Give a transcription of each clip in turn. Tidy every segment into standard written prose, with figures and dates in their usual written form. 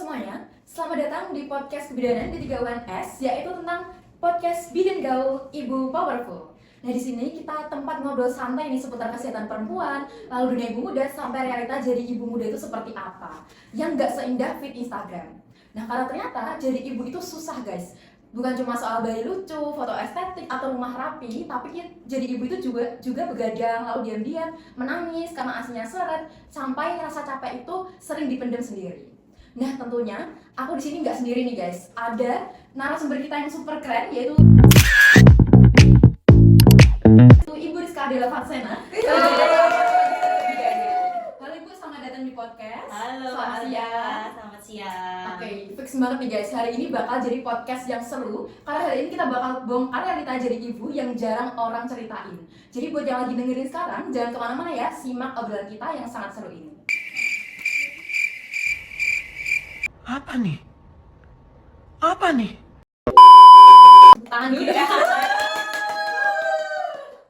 semuanya, selamat datang di podcast Kebidanan di 3UNS, yaitu tentang podcast Bidan Gaul Ibu Powerful. Nah, di sini kita tempat ngobrol santai nih seputar kesehatan perempuan, lalu dunia ibu muda sampai realita jadi ibu muda itu seperti apa, yang nggak seindah feed Instagram. Nah, karena ternyata jadi ibu itu susah guys. Bukan cuma soal bayi lucu, foto estetik, atau rumah rapi, tapi jadi ibu itu juga begadang, lalu diam-diam, menangis karena asinya seret, sampai rasa capek itu sering dipendam sendiri. Nah, tentunya aku di sini nggak sendiri nih guys. Ada narasumber kita yang super keren, yaitu Ibu Rizka Adela Fatsena. Halo Ibu, selamat datang di podcast. Halo, Selamat siang. Selamat siang. Oke, fix banget nih guys. Hari ini bakal jadi podcast yang seru karena hari ini kita bakal bongkar realita jadi ibu yang jarang orang ceritain. Jadi buat yang lagi dengerin sekarang, jangan kemana-mana ya, simak obrolan kita yang sangat seru ini. Apa nih? Apa nih? Tangan dulu ya.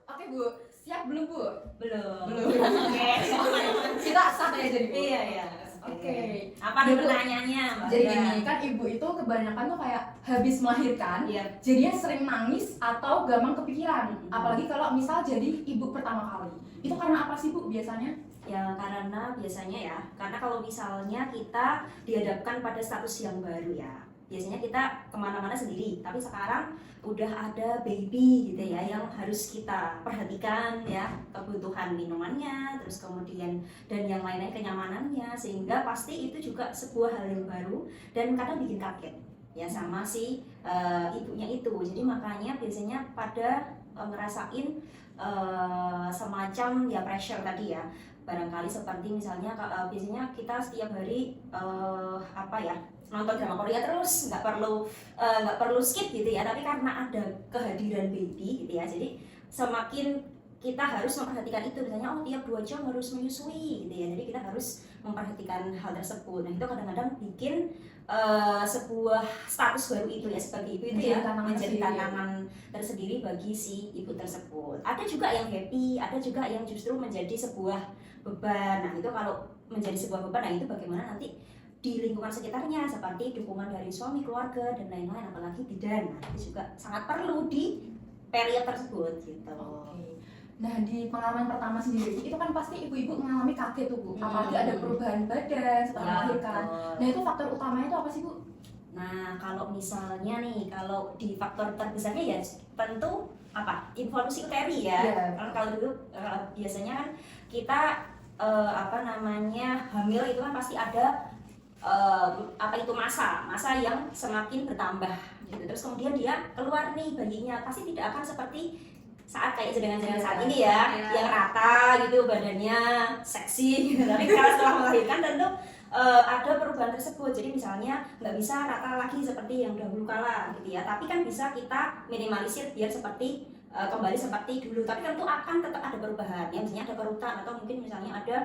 Oke Bu, siap belum Bu? Belum. Oke. Kita santai aja nih Bu. Iya. Oke. Apa nih pertanyaannya, Mbak? Jadi gini, kan ibu itu kebanyakan tuh kayak habis melahirkan, Iya. jadinya sering nangis atau gampang kepikiran. Apalagi kalau misal jadi ibu pertama kali. Itu karena apa sih Bu biasanya? Ya karena biasanya ya, karena kalau misalnya kita dihadapkan pada status yang baru ya, biasanya kita kemana-mana sendiri, tapi sekarang udah ada baby gitu ya, yang harus kita perhatikan ya, kebutuhan minumannya, terus kemudian dan yang lainnya kenyamanannya, sehingga pasti itu juga sebuah hal yang baru dan kadang bikin kaget ya sama si ibunya itu. Jadi makanya biasanya pada ngerasain semacam ya pressure tadi ya, barangkali seperti misalnya biasanya kita setiap hari nonton drama Korea terus, nggak perlu skip gitu ya, tapi karena ada kehadiran baby gitu ya, jadi semakin kita harus memperhatikan itu, misalnya tiap 2 jam harus menyusui gitu ya, jadi kita harus memperhatikan hal tersebut. Nah itu kadang-kadang bikin sebuah status baru itu ya sebagai ibu itu ya menjadi tantangan tersendiri bagi si ibu tersebut. Ada juga yang happy, ada juga yang justru menjadi sebuah beban. Nah itu kalau menjadi sebuah beban, nah itu bagaimana nanti di lingkungan sekitarnya seperti dukungan dari suami, keluarga dan lain-lain, apalagi bidan. Nah itu juga sangat perlu di periode tersebut gitu. Oke. Nah, di pengalaman pertama sendiri itu kan pasti ibu-ibu mengalami kaget tuh Bu, apalagi ada perubahan badan setelah melahirkan. Nah itu faktor utamanya itu apa sih Bu? Nah kalau misalnya nih, kalau di faktor terbesarnya ya tentu involusi uteri ya. Kalau dulu biasanya kan kita hamil itu kan pasti ada masa yang semakin bertambah gitu. Terus kemudian dia keluar nih bayinya, pasti tidak akan seperti saat kayak sedang-sedang saat ini ya, yang rata gitu badannya, seksi gitu. Tapi kalau setelah melahirkan tentu ada perubahan tersebut. Jadi misalnya nggak bisa rata lagi seperti yang dahulu kala gitu ya, tapi kan bisa kita minimalisir biar seperti kembali seperti dulu. Tapi tentu akan tetap ada perubahan ya, misalnya ada kerutan atau mungkin misalnya ada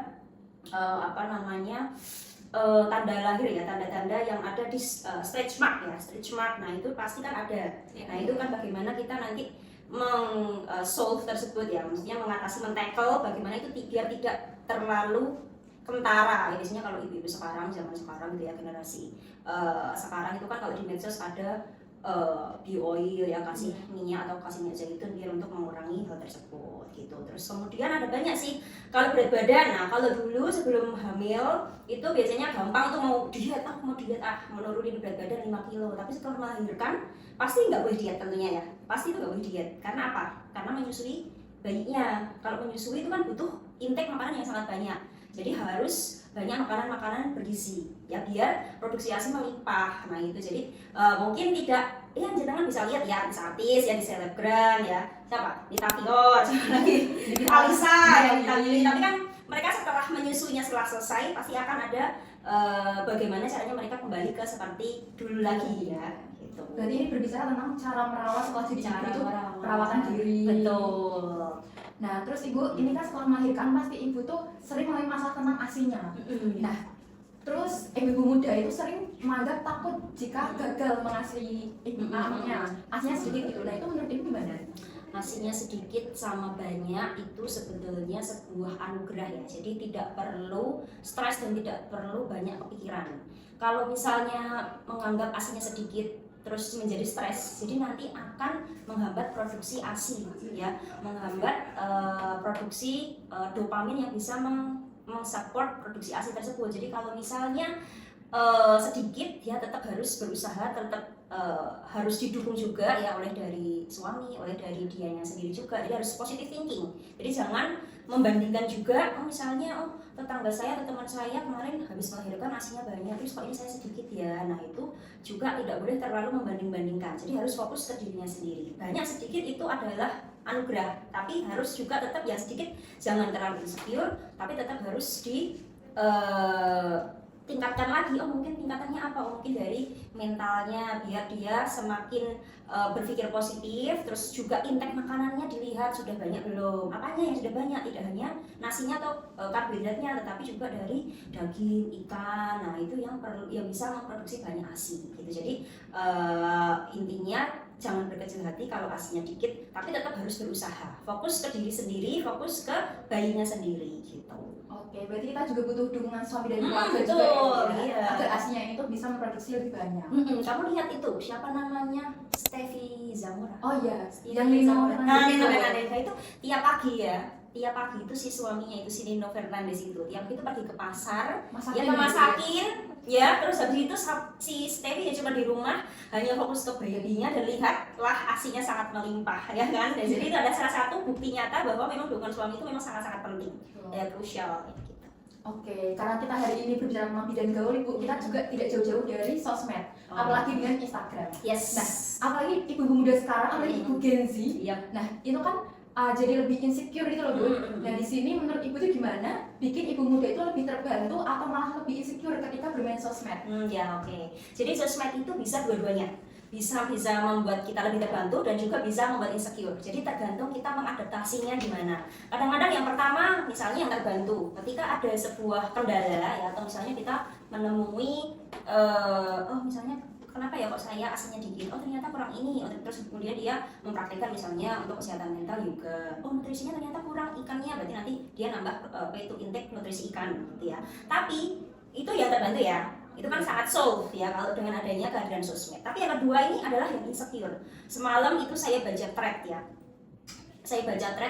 tanda lahir ya, tanda-tanda yang ada di stretch mark. Nah itu pasti kan ada. Nah itu kan bagaimana kita nanti solve tersebut ya, maksudnya mengatasi, men-tackle bagaimana itu biar tidak terlalu kentara ya. Biasanya kalau ibu-ibu sekarang, zaman sekarang gitu ya, generasi sekarang itu kan kalau di medsos ada bio-oil ya, kasih minyak atau kasih minyak zaitun biar untuk mengurangi hal tersebut gitu. Terus kemudian ada banyak sih kalau berat badan. Nah kalau dulu sebelum hamil itu biasanya gampang tuh mau diet, menurunin berat badan 5 kilo. Tapi setelah melahirkan pasti nggak boleh diet tentunya ya, pasti itu nggak boleh diet. Karena apa? Karena menyusui bayinya. Kalau menyusui itu kan butuh intake makanan yang sangat banyak, jadi harus banyak makanan-makanan bergizi ya biar produksi ASI melimpah. Nah itu jadi mungkin tidak ya, jenengan bisa lihat ya artis ya di selebgram ya, siapa Nita Pior, siapa lagi Alisa ya, tapi kan mereka setelah menyusuinya, setelah selesai pasti akan ada bagaimana caranya mereka kembali ke seperti dulu lagi ya gitu. Berarti ini berbicara tentang cara merawat setelah jadi ibu itu perawatan diri. Betul. Nah terus ibu ini kan setelah melahirkan pasti ibu tuh sering mengalami masalah tentang asinya. Nah terus ibu muda itu sering menganggap takut jika gagal mengasihi anaknya, asinya sedikit gitu. Nah itu menurut ibu gimana? ASINya sedikit sama banyak itu sebetulnya sebuah anugerah ya. Jadi tidak perlu stres dan tidak perlu banyak kepikiran. Kalau misalnya menganggap ASINya sedikit terus menjadi stres, jadi nanti akan menghambat produksi ASI ya, menghambat produksi dopamin yang bisa mensupport produksi ASI tersebut. Jadi kalau misalnya sedikit ya tetap harus berusaha, tetap harus didukung juga ya oleh dari suami, oleh dari dianya sendiri juga. Jadi harus positive thinking. Jadi jangan membandingkan juga, misalnya tetangga saya atau teman saya kemarin habis melahirkan ASINya banyak, terus kok ini saya sedikit ya. Nah itu juga tidak boleh terlalu membanding-bandingkan. Jadi harus fokus ke dirinya sendiri. Banyak sedikit itu adalah anugerah, tapi harus juga tetap ya sedikit, jangan terlalu insecure, tapi tetap harus di tingkatkan lagi. Mungkin tingkatannya apa? Mungkin dari mentalnya, biar dia semakin berpikir positif. Terus juga intake makanannya dilihat sudah banyak belum, apanya yang sudah banyak, tidak hanya nasinya atau karbohidratnya, tetapi juga dari daging, ikan. Nah itu yang perlu, yang bisa memproduksi banyak ASI gitu. Jadi intinya jangan berkecil hati kalau ASINya dikit, tapi tetap harus berusaha, fokus ke diri sendiri, fokus ke bayinya sendiri gitu. Oke, berarti kita juga butuh dukungan suami dan keluarga Betul, juga ya, iya. agar ASINya itu bisa memproduksi lebih banyak. Kamu lihat itu, siapa namanya? Steffi Zamora. Oh iya, Yang Nino Zamora. Fernandez Nah, Nino itu. Fernandez itu tiap pagi ya. Tiap pagi itu si suaminya itu, si Nino Fernandez itu tiap pagi itu pergi ke pasar, Masakin dia gitu masakin ya, terus habis itu si Steffi ya cuma di rumah hanya fokus ke babynya, dan lihatlah ASINya sangat melimpah ya kan. Dan jadi itu ada salah satu bukti nyata bahwa memang dukungan suami itu memang sangat-sangat penting ya, krusial ya, gitu. Oke, karena kita hari ini berbicara tentang bidan gaul, Ibu, kita juga tidak jauh-jauh dari sosmed, apalagi dengan Instagram. Yes. Nah, apalagi ibu-ibu muda sekarang, apalagi ibu Gen Z. Yep. Nah, itu kan jadi lebih insecure gitu loh, Bu. Nah, di sini menurut Ibu itu gimana bikin ibu muda itu lebih terbantu atau malah lebih insecure ketika bermain sosmed? Ya oke. Jadi sosmed itu bisa dua-duanya. Bisa membuat kita lebih terbantu dan juga bisa membuat insecure. Jadi tergantung kita mengadaptasinya gimana. Kadang-kadang yang pertama misalnya yang terbantu ketika ada sebuah kendala ya, atau misalnya kita menemui misalnya kenapa ya kok saya ASINya dikit, ternyata kurang ini, terus kemudian dia mempraktikkan misalnya untuk kesehatan mental juga, nutrisinya ternyata kurang ikannya, berarti nanti dia nambah pay to intake nutrisi ikan gitu ya. Tapi itu yang terbantu ya, itu kan sangat solve ya kalau dengan adanya kehadiran sosmed. Tapi yang kedua ini adalah yang insecure. Semalam itu saya baca thread ya,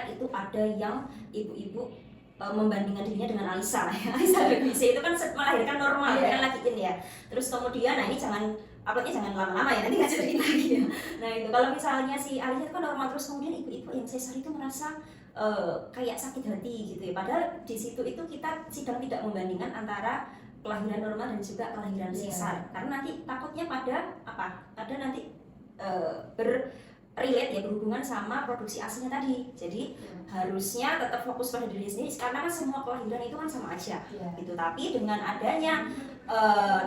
itu ada yang ibu-ibu membandingkan dirinya dengan Alisa ya. Alisa Debise itu kan melahirkan normal kan lagi in ya. Terus kemudian nah ini uploadnya jangan lama-lama ya, nanti nggak cerita lagi ya. Nah itu kalau misalnya si Alisa itu kan normal, terus kemudian ibu-ibu yang sesar itu merasa kayak sakit hati gitu ya. Padahal di situ itu kita sedang tidak membandingkan antara kelahiran normal dan juga kelahiran sesar, karena nanti takutnya pada nanti relate ya, berhubungan sama produksi ASINya tadi. Jadi harusnya tetap fokus pada diri sendiri, karena kan semua kelahiran itu kan sama aja gitu. Tapi dengan adanya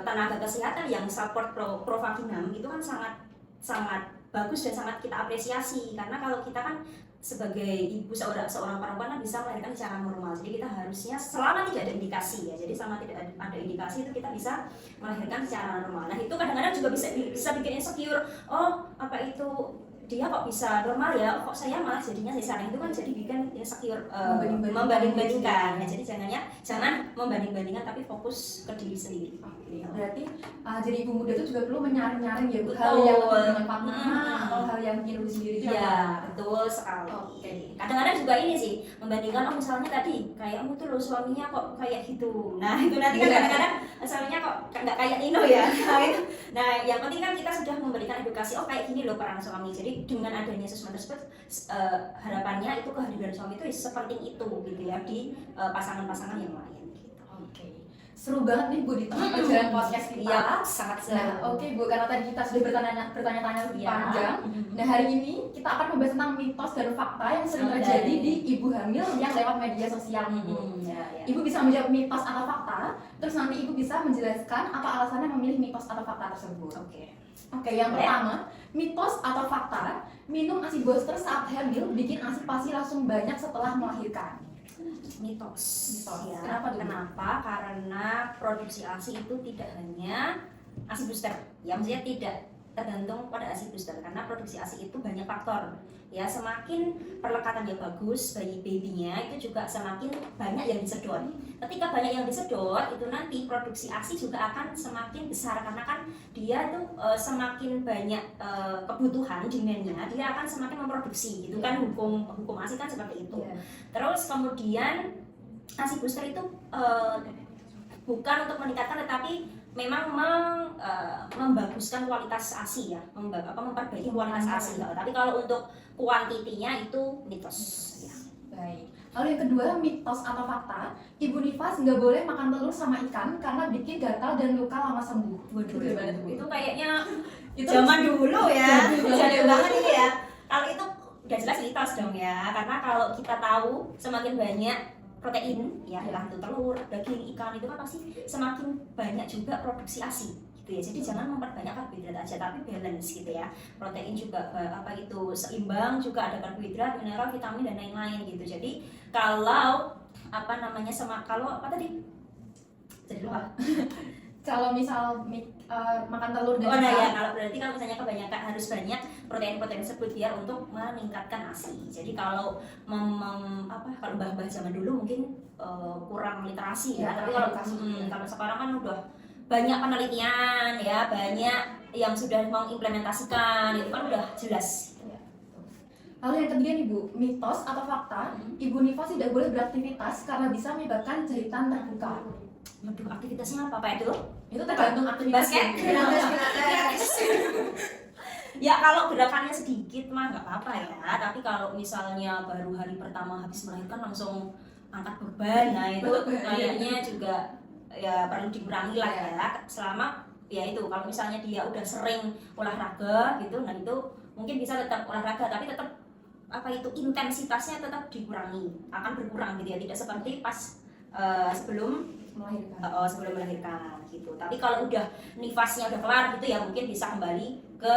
tenaga kesehatan yang support provaginam itu kan sangat bagus dan sangat kita apresiasi, karena kalau kita kan sebagai ibu seorang perempuan kan bisa melahirkan secara normal. Jadi kita harusnya selama tidak ada indikasi ya, jadi selama tidak ada indikasi itu kita bisa melahirkan secara normal. Nah itu kadang-kadang juga bisa bikin insecure. Apa itu dia kok bisa normal ya, kok saya malah jadinya sesar. Itu kan jadi bikin insecure, membanding-bandingkan. Nah, jadi jangan membanding-bandingkan, tapi fokus ke diri sendiri. Berarti jadi ibu muda itu juga perlu menyaring-nyaring ya, hal yang lebih bermanfaat atau hal yang bikin lebih sendiri juga. Iya, betul sekali. Kadang-kadang juga ini sih, membandingkan misalnya tadi kayak tuh loh suaminya kok kayak gitu. Nah itu nanti kan kadang-kadang suaminya kok nggak kayak Nino ya. Nah yang penting kan kita sudah memberikan edukasi, kayak gini loh peran suami. Jadi dengan adanya sosmed tersebut, harapannya itu kehadiran suami itu sepenting itu gitu ya di pasangan-pasangan yang lain gitu. Oke. Seru banget nih Bu di tengah perjalanan podcast kita. Iya, sangat seru. Nah, oke Bu, karena tadi kita sudah bertanya-tanya lebih panjang. Nah, hari ini kita akan membahas tentang mitos dan fakta yang sering terjadi di ibu hamil yang lewat media sosial ini. Ibu bisa menjawab mitos atau fakta, terus nanti Ibu bisa menjelaskan apa alasannya memilih mitos atau fakta tersebut. Oke, yang pertama, mitos atau fakta, minum ASI booster saat hamil bikin ASI pasi langsung banyak setelah melahirkan. Mitos. Ya. Kenapa? Karena produksi ASI itu tidak hanya ASI booster, ya maksudnya tidak tergantung pada ASI booster karena produksi ASI itu banyak faktor ya, semakin perlekatannya bagus bayinya itu juga semakin banyak yang disedot. Ketika banyak yang disedot itu nanti produksi ASI juga akan semakin besar karena kan dia tuh semakin banyak kebutuhan demandnya, dia akan semakin memproduksi gitu kan, hukum ASI kan seperti itu. Terus kemudian ASI booster itu bukan untuk meningkatkan tetapi memang membaguskan kualitas ASI ya, memperbaiki kualitas ASI. Tapi kalau untuk kuantitinya itu mitos. Ya. Baik. Lalu yang kedua, mitos atau fakta, Ibu Nifas nggak boleh makan telur sama ikan karena bikin gatal dan luka lama sembuh. Waduh, Gimana tuh, Bu? itu kayaknya Itu zaman dulu ya, Zaman banget ini ya. Kalau itu udah jelas mitos dong ya, karena kalau kita tahu semakin banyak protein ya, entah itu telur, daging, ikan itu kan pasti semakin banyak juga produksi ASI gitu ya. Jadi jangan memperbanyak karbohidrat aja tapi balance gitu ya. Protein juga seimbang, juga ada karbohidrat, mineral, vitamin dan lain-lain gitu. Jadi kalau kalau apa tadi? Jadi lupa. Kalau misal makan telur dan nah ya, ikan, kalau misalnya kebanyakan harus banyak protein-protein tersebut biar untuk meningkatkan ASI. Jadi kalau kalau mbah-mbah zaman dulu mungkin kurang literasi ya, tapi kalau sekarang kan udah banyak penelitian ya, banyak yang sudah mengimplementasikan, itu kan udah jelas. Lalu yang ketiga nih Bu, mitos atau fakta, Ibu Nifas tidak boleh beraktivitas karena bisa menyebabkan jahitan terbuka. Waduh, aktivitasnya apa itu? Itu tergantung aktivitas. Basket? Ya kalau gerakannya sedikit mah nggak apa-apa ya, tapi kalau misalnya baru hari pertama habis melahirkan langsung angkat beban, nah itu kayaknya juga ya perlu dikurangi lah ya. Selama ya itu kalau misalnya dia udah sering olahraga gitu, nah itu mungkin bisa tetap olahraga tapi tetap intensitasnya tetap dikurangi, akan berkurang gitu ya, tidak seperti pas sebelum melahirkan gitu. Tapi kalau udah nifasnya udah kelar gitu ya mungkin bisa kembali ke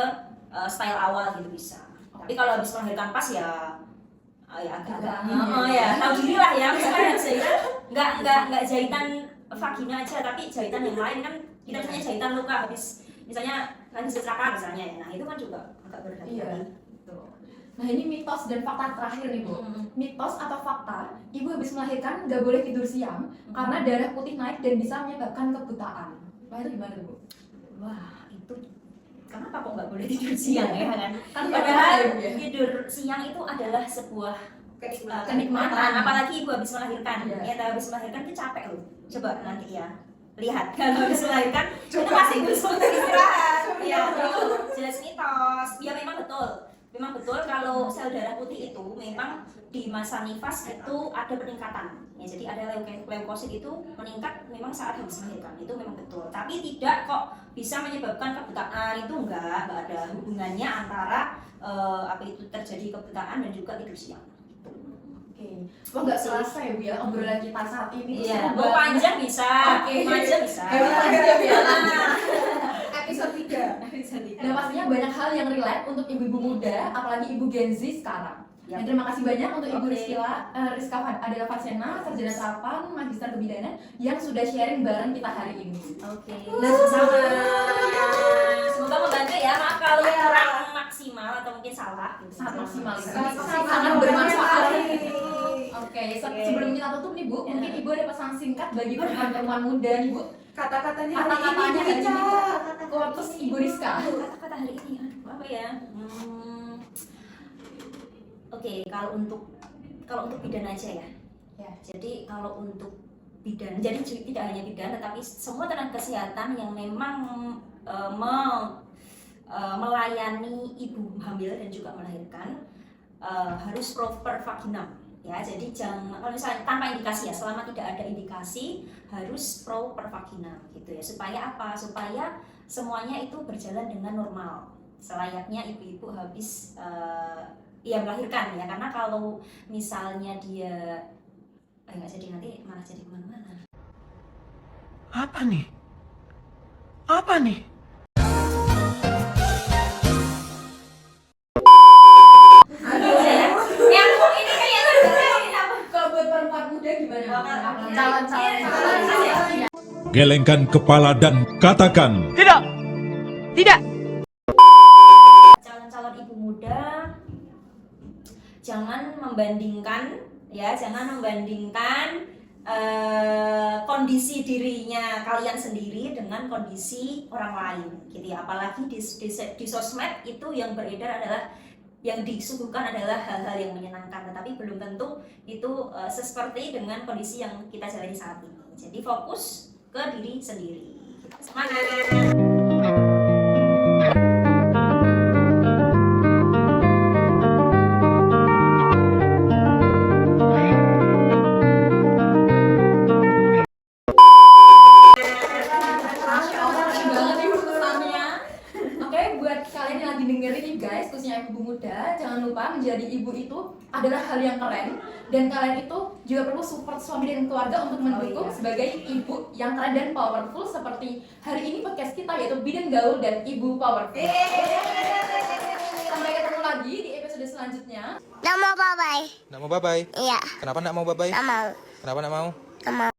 style awal gitu bisa. Tapi kalau habis melahirkan pas ya agak tahu diri lah ya, misalnya nggak jahitan vagina aja tapi jahitan yang lain kan, kita misalnya jahitan luka habis misalnya kecelakaan misalnya ya, nah itu kan juga agak berhati-hati. Nah ini mitos dan fakta terakhir nih Bu. Mitos atau fakta, ibu habis melahirkan nggak boleh tidur siang karena darah putih naik dan bisa menyebabkan kebutaan. Wah itu gimana Bu? Wah itu kenapa kok nggak boleh tidur siang ya kan? Padahal tidur siang itu adalah sebuah kenikmatan. Apalagi ibu habis melahirkan. Ya habis melahirkan itu capek loh. Coba nanti ya lihat kalau habis melahirkan itu pasti butuh istirahat. Ya jelas mitos. Ya memang betul kalau sel darah putih itu memang di masa nifas itu ada peningkatan ya, jadi ada leukosit itu meningkat memang saat habis melahirkan, itu memang betul, tapi tidak kok bisa menyebabkan kebutaan, itu enggak ada hubungannya antara itu terjadi kebutaan dan juga tidur siang. Wah nggak selasa ya Bu ya obrolan kita saat ini. Iya, mau panjang bisa, panjang bisa. Episode 3. Dan pastinya banyak hal yang relate untuk ibu-ibu muda, apalagi ibu Gen Z sekarang. Dan terima kasih banyak untuk Ibu Rizka Adela Fatsena, sarjana terapan, magister kebidanan yang sudah sharing bareng kita hari ini. Dan sama. Semoga membantu ya, maaf kalau kurang maksimal atau mungkin salah. Sangat maksimal, sangat bermanfaat. Sebelum kita tutup nih Bu, mungkin Ibu ada pesan singkat bagi perempuan-perempuan muda nih Bu. Kata-katanya hari ini terus Ibu Rizka. Kata-kata hari ini apa ya? Kalau untuk bidan aja ya. Jadi kalau untuk bidan, jadi tidak hanya bidan tetapi semua tenaga kesehatan yang memang melayani ibu hamil dan juga melahirkan harus proper vaginam. Ya, jadi jangan kalau misalnya tanpa indikasi ya, selama tidak ada indikasi harus proper vaginam gitu ya. Supaya apa? Supaya semuanya itu berjalan dengan normal. Selayaknya ibu-ibu habis melahirkan ya. Karena kalau misalnya dia nggak jadi, nanti malah jadi kemana-mana. Apa nih? Apa nih? Gelengkan kepala dan katakan Tidak! Tidak! muda, jangan membandingkan kondisi dirinya kalian sendiri dengan kondisi orang lain gitu ya. Apalagi di sosmed itu yang beredar adalah, yang disuguhkan adalah hal-hal yang menyenangkan, tetapi belum tentu itu seperti dengan kondisi yang kita jalani saat ini. Jadi fokus ke diri sendiri. Semangat! Masya Allah, keren banget nih pesannya. Oke, buat kalian yang lagi dengerin nih guys, khususnya ibu muda, jangan lupa menjadi ibu itu adalah hal yang keren, dan kalian itu juga perlu support suami dan keluarga untuk mendukung sebagai ibu yang keren dan powerful seperti hari ini podcast kita, yaitu Bidan Gaul dan Ibu Powerful. Sampai ketemu lagi di episode selanjutnya. Nggak mau bye-bye. Nak mau bye-bye? Iya, Kenapa nak mau bye-bye? nggak mau. Kenapa nak mau? Nggak mau.